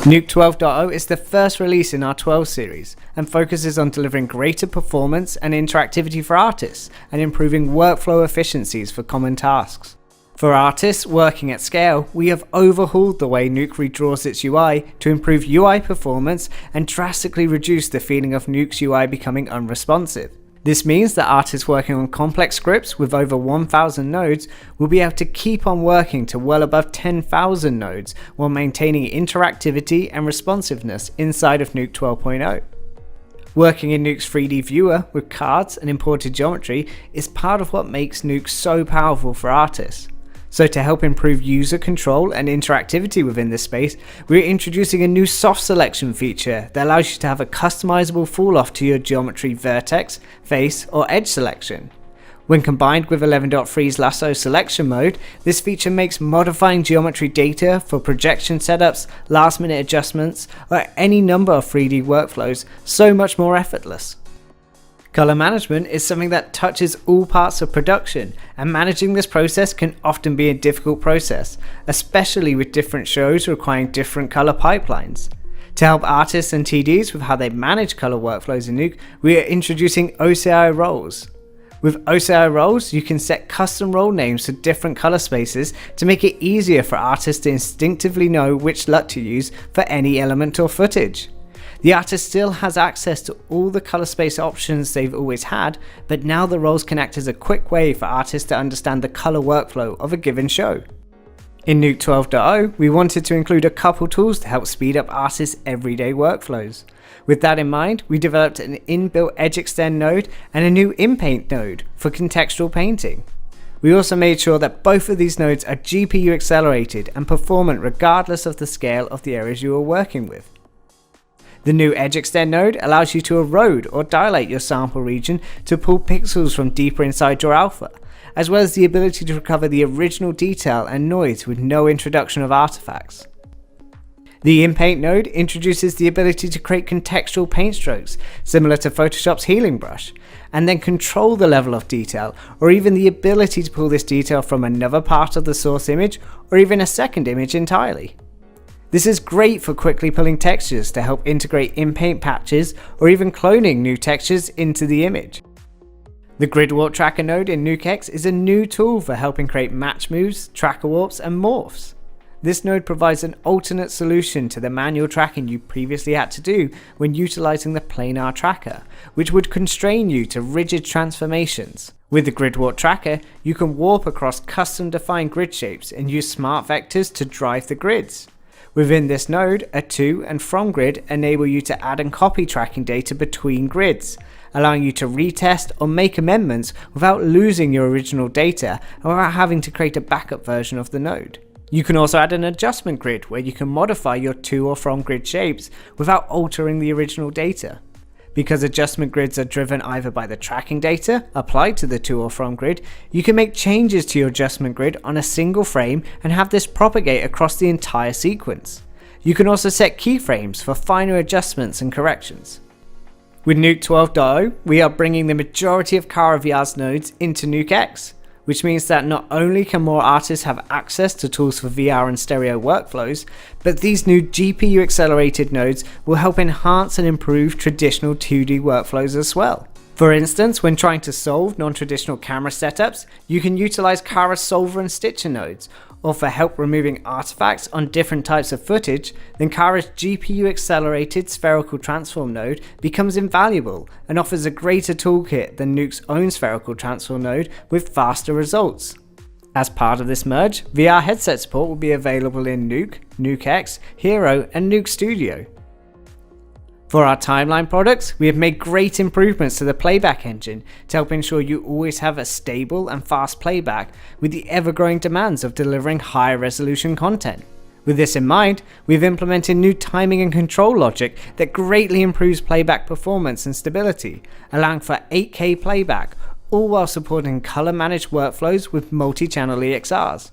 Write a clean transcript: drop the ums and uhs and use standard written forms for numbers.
Nuke 12.0 is the first release in our 12 series and focuses on delivering greater performance and interactivity for artists and improving workflow efficiencies for common tasks. For artists working at scale, we have overhauled the way Nuke redraws its UI to improve UI performance and drastically reduce the feeling of Nuke's UI becoming unresponsive. This means that artists working on complex scripts with over 1,000 nodes will be able to keep on working to well above 10,000 nodes while maintaining interactivity and responsiveness inside of Nuke 12.0. Working in Nuke's 3D viewer with cards and imported geometry is part of what makes Nuke so powerful for artists. So to help improve user control and interactivity within this space, we're introducing a new soft selection feature that allows you to have a customizable fall-off to your geometry vertex, face, or edge selection. When combined with 11.3's lasso selection mode, this feature makes modifying geometry data for projection setups, last-minute adjustments, or any number of 3D workflows so much more effortless. Color management is something that touches all parts of production, and managing this process can often be a difficult process, especially with different shows requiring different color pipelines. To help artists and TDs with how they manage color workflows in Nuke, we are introducing OCI roles. With OCI roles, you can set custom role names for different color spaces to make it easier for artists to instinctively know which LUT to use for any element or footage. The artist still has access to all the color space options they've always had, but now the roles can act as a quick way for artists to understand the color workflow of a given show. In Nuke 12.0, we wanted to include a couple tools to help speed up artists' everyday workflows. With that in mind, we developed an inbuilt Edge Extend node and a new InPaint node for contextual painting. We also made sure that both of these nodes are GPU accelerated and performant regardless of the scale of the areas you are working with. The new Edge Extend node allows you to erode or dilate your sample region to pull pixels from deeper inside your alpha, as well as the ability to recover the original detail and noise with no introduction of artifacts. The InPaint node introduces the ability to create contextual paint strokes, similar to Photoshop's healing brush, and then control the level of detail, or even the ability to pull this detail from another part of the source image, or even a second image entirely. This is great for quickly pulling textures to help integrate in-paint patches or even cloning new textures into the image. The Grid Warp Tracker node in Nuke X is a new tool for helping create match moves, tracker warps, and morphs. This node provides an alternate solution to the manual tracking you previously had to do when utilizing the planar tracker, which would constrain you to rigid transformations. With the Grid Warp Tracker, you can warp across custom-defined grid shapes and use smart vectors to drive the grids. Within this node, a to and from grid enable you to add and copy tracking data between grids, allowing you to retest or make amendments without losing your original data and without having to create a backup version of the node. You can also add an adjustment grid where you can modify your to or from grid shapes without altering the original data. Because adjustment grids are driven either by the tracking data applied to the to or from grid, you can make changes to your adjustment grid on a single frame and have this propagate across the entire sequence. You can also set keyframes for finer adjustments and corrections. With Nuke 12.0, we are bringing the majority of Kara VR's nodes into Nuke X, which means that not only can more artists have access to tools for VR and stereo workflows, but these new GPU accelerated nodes will help enhance and improve traditional 2D workflows as well. For instance, when trying to solve non-traditional camera setups, you can utilize Kara's Solver and Stitcher nodes, or for help removing artifacts on different types of footage, then Kara's GPU accelerated spherical transform node becomes invaluable and offers a greater toolkit than Nuke's own spherical transform node with faster results. As part of this merge, VR headset support will be available in Nuke, Nuke X, Hero, and Nuke Studio. For our timeline products, we have made great improvements to the playback engine to help ensure you always have a stable and fast playback with the ever-growing demands of delivering higher resolution content. With this in mind, we've implemented new timing and control logic that greatly improves playback performance and stability, allowing for 8K playback, all while supporting color-managed workflows with multi-channel EXRs.